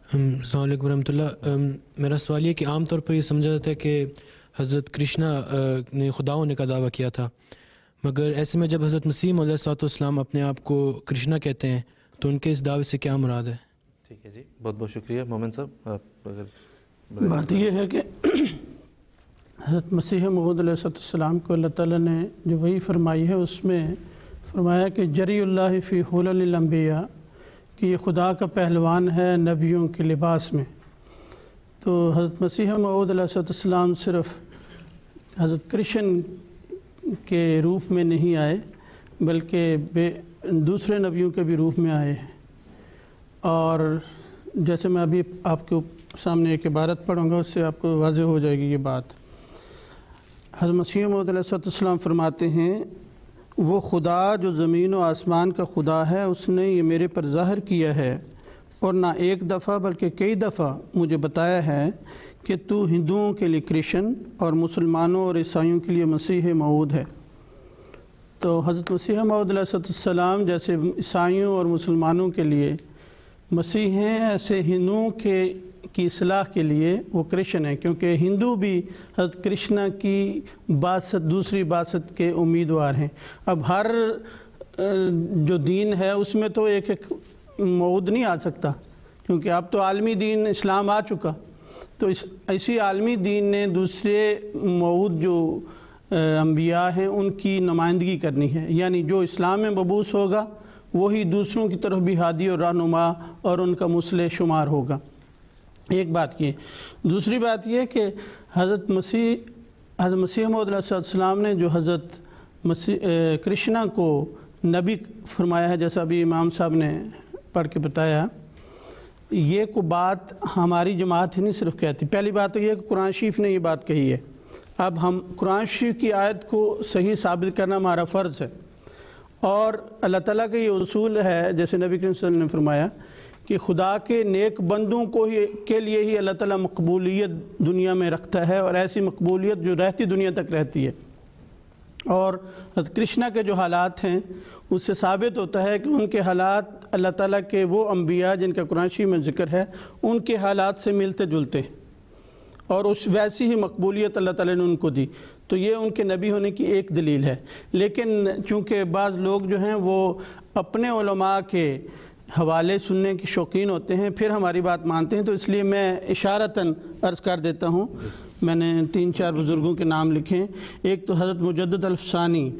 السلام علیکم ورحمۃ اللہ۔ میرا سوال یہ کہ عام طور پر یہ سمجھا جاتا ہے کہ حضرت کرشنا نے خدا ہونے کا دعویٰ کیا تھا، مگر ایسے میں جب حضرت مسیح علیہ الصلوۃ والسلام اپنے آپ کو کرشنا کہتے ہیں تو ان کے اس دعوے سے کیا مراد ہے؟ ٹھیک ہے جی، بہت بہت شکریہ۔ مومن صاحب آپ اگر بات یہ ہے کہ حضرت مسیح موعود علیہ السلام کو اللہ تعالیٰ نے جو وحی فرمائی ہے اس میں فرمایا کہ جری اللہ فی حلل الانبیاء، کہ یہ خدا کا پہلوان ہے نبیوں کے لباس میں۔ تو حضرت مسیح موعود علیہ السلام صرف حضرت کرشن کے روپ میں نہیں آئے بلکہ دوسرے نبیوں کے بھی روپ میں آئے ہیں۔ اور جیسے میں ابھی آپ کے سامنے ایک عبارت پڑھوں گا، اس سے آپ کو واضح ہو جائے گی یہ بات۔ حضرت مسیح موعود علیہ السلام فرماتے ہیں، وہ خدا جو زمین و آسمان کا خدا ہے، اس نے یہ میرے پر ظاہر کیا ہے اور نہ ایک دفعہ بلکہ کئی دفعہ مجھے بتایا ہے کہ تو ہندوؤں کے لیے کرشن اور مسلمانوں اور عیسائیوں کے لیے مسیح موعود ہے۔ تو حضرت مسیح موعود علیہ السلام جیسے عیسائیوں اور مسلمانوں کے لیے مسیح ہیں، ایسے ہندوؤں کی اصلاح کے لیے وہ کرشن ہیں، کیونکہ ہندو بھی حضرت کرشنا کی بعثت، دوسری بعثت کے امیدوار ہیں۔ اب ہر جو دین ہے اس میں تو ایک ایک موعود نہیں آ سکتا، کیونکہ اب تو عالمی دین اسلام آ چکا، تو اسی عالمی دین نے دوسرے موعود جو انبیاء ہیں ان کی نمائندگی کرنی ہے، یعنی جو اسلام میں مبعوث ہوگا وہی دوسروں کی طرف بھی ہادی اور رہنما اور ان کا مصلح شمار ہوگا۔ ایک بات یہ، دوسری بات یہ کہ حضرت مسیح موعود علیہ السلام نے جو حضرت کرشنا کو نبی فرمایا ہے، جیسا ابھی امام صاحب نے پڑھ کے بتایا، یہ کو بات ہماری جماعت ہی نہیں صرف کہتی۔ پہلی بات تو یہ کہ قرآن شریف نے یہ بات کہی ہے، اب ہم قرآن شریف کی آیت کو صحیح ثابت کرنا ہمارا فرض ہے، اور اللہ تعالیٰ کا یہ اصول ہے جیسے نبی کریم صلی اللہ علیہ وسلم نے فرمایا کہ خدا کے نیک بندوں کے لیے ہی اللہ تعالیٰ مقبولیت دنیا میں رکھتا ہے، اور ایسی مقبولیت جو رہتی دنیا تک رہتی ہے۔ اور حضرت کرشنا کے جو حالات ہیں اس سے ثابت ہوتا ہے کہ ان کے حالات اللہ تعالیٰ کے وہ انبیاء جن کا قرآن شریف میں ذکر ہے ان کے حالات سے ملتے جلتے ہیں، اور اس ویسی ہی مقبولیت اللہ تعالیٰ نے ان کو دی۔ تو یہ ان کے نبی ہونے کی ایک دلیل ہے۔ لیکن چونکہ بعض لوگ جو ہیں وہ اپنے علماء کے حوالے سننے کی شوقین ہوتے ہیں، پھر ہماری بات مانتے ہیں، تو اس لیے میں اشارتاً عرض کر دیتا ہوں۔ میں نے 3-4 بزرگوں کے نام لکھے ہیں۔ ایک تو حضرت مجدد الفسانی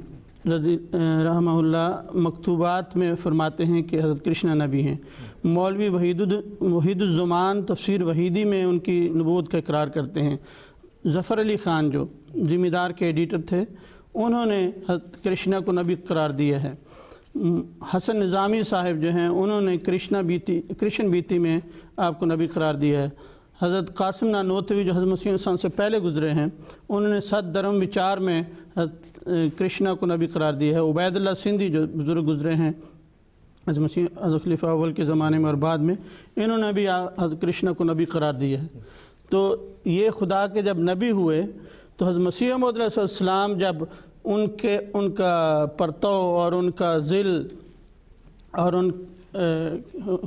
رحمہ اللہ مکتوبات میں فرماتے ہیں کہ حضرت کرشنا نبی ہیں۔ مولوی وحید الزمان تفسیر وحیدی میں ان کی نبوت کا اقرار کرتے ہیں۔ ظفر علی خان جو ذمہ دار کے ایڈیٹر تھے، انہوں نے حضرت کرشنا کو نبی قرار دیا ہے۔ حسن نظامی صاحب جو ہیں انہوں نے کرشن بیتی میں آپ کو نبی قرار دیا ہے۔ حضرت قاسم نانوتوی جو حضرت مسیح علیہ سے پہلے گزرے ہیں، انہوں نے 7 دھرم وچار میں حضرت کرشنا کو نبی قرار دیا ہے۔ عبید اللہ سندھی جو بزرگ گزرے ہیں حضرت خلیفہ اول کے زمانے میں اور بعد میں، انہوں نے بھی حضرت کرشنا کو نبی قرار دیا ہے۔ تو یہ خدا کے جب نبی ہوئے تو حضرت مسیح موعود علیہ السلام جب ان کا پرتو اور ان کا ذل اور ان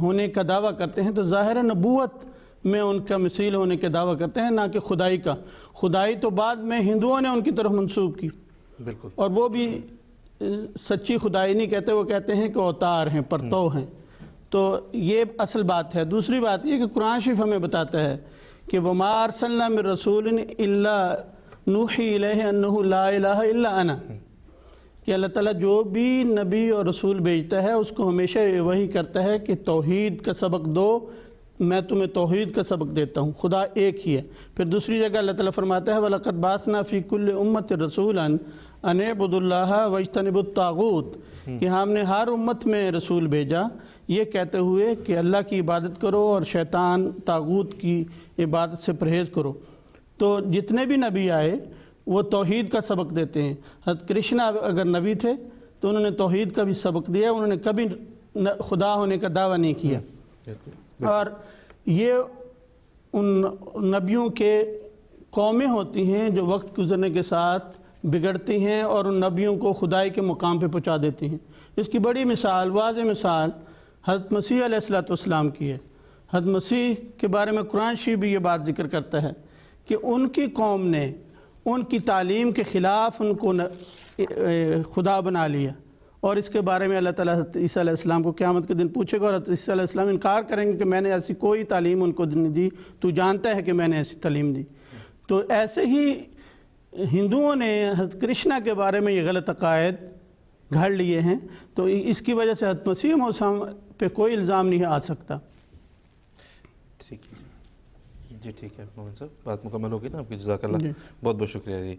ہونے کا دعویٰ کرتے ہیں، تو ظاہر نبوت میں ان کا مثیل ہونے کے دعویٰ کرتے ہیں، نہ کہ خدائی کا۔ خدائی تو بعد میں ہندوؤں نے ان کی طرف منسوب کی، بالکل، اور وہ بھی سچی خدائی نہیں کہتے، وہ کہتے ہیں کہ اوتار ہیں، پرتو ہیں۔ تو یہ اصل بات ہے۔ دوسری بات یہ کہ قرآن شریف ہمیں بتاتا ہے کہ وَمَا أَرْسَلْنَا مِن رَسُولٍ إِلَّا نُوحِي إِلَيْهِ أَنَّهُ لَا إِلَهَ إِلَّا أَنَا، کہ اللہ تعالیٰ جو بھی نبی اور رسول بھیجتا ہے اس کو ہمیشہ وہی کرتا ہے کہ توحید کا سبق دو، میں تمہیں توحید کا سبق دیتا ہوں، خدا ایک ہی ہے۔ پھر دوسری جگہ اللہ تعالیٰ فرماتا ہے وَلَقَدْ بَعَثْنَا فِي كُلِّ أُمَّةٍ رَسُولًا أَنِ اعْبُدُوا اللَّهَ وَاجْتَنِبُوا الطَّاغُوتَ، کہ ہم نے ہر امت میں رسول بھیجا یہ کہتے ہوئے کہ اللہ کی عبادت کرو اور شیطان طاغوت کی عبادت سے پرہیز کرو۔ تو جتنے بھی نبی آئے وہ توحید کا سبق دیتے ہیں۔ حضرت کرشنا اگر نبی تھے تو انہوں نے توحید کا بھی سبق دیا، انہوں نے کبھی خدا ہونے کا دعویٰ نہیں کیا۔ اور یہ ان نبیوں کے قومیں ہوتی ہیں جو وقت گزرنے کے ساتھ بگڑتی ہیں اور ان نبیوں کو خدائی کے مقام پہ پہنچا دیتی ہیں۔ اس کی بڑی مثال، واضح مثال حضرت مسیح علیہ السلام کی ہے۔ حضرت مسیح کے بارے میں قرآن شریف بھی یہ بات ذکر کرتا ہے کہ ان کی قوم نے ان کی تعلیم کے خلاف ان کو خدا بنا لیا، اور اس کے بارے میں اللہ تعالیٰ حضرت عیسیٰ علیہ السلام کو قیامت کے دن پوچھے گا، اور حضرت عیسیٰ علیہ السلام انکار کریں گے کہ میں نے ایسی کوئی تعلیم ان کو نہیں دی، تو جانتا ہے کہ میں نے ایسی تعلیم دی۔ تو ایسے ہی ہندوؤں نے حضرت کرشنا کے بارے میں یہ غلط عقائد گھڑ لیے ہیں، تو اس کی وجہ سے حضرت مسیح موعود السلام پہ کوئی الزام نہیں آ سکتا۔ ٹھیک ہے جی، ٹھیک ہے مومن صاحب، بات مکمل ہوگی نا آپ کی، جزاک اللہ، بہت بہت شکریہ جی۔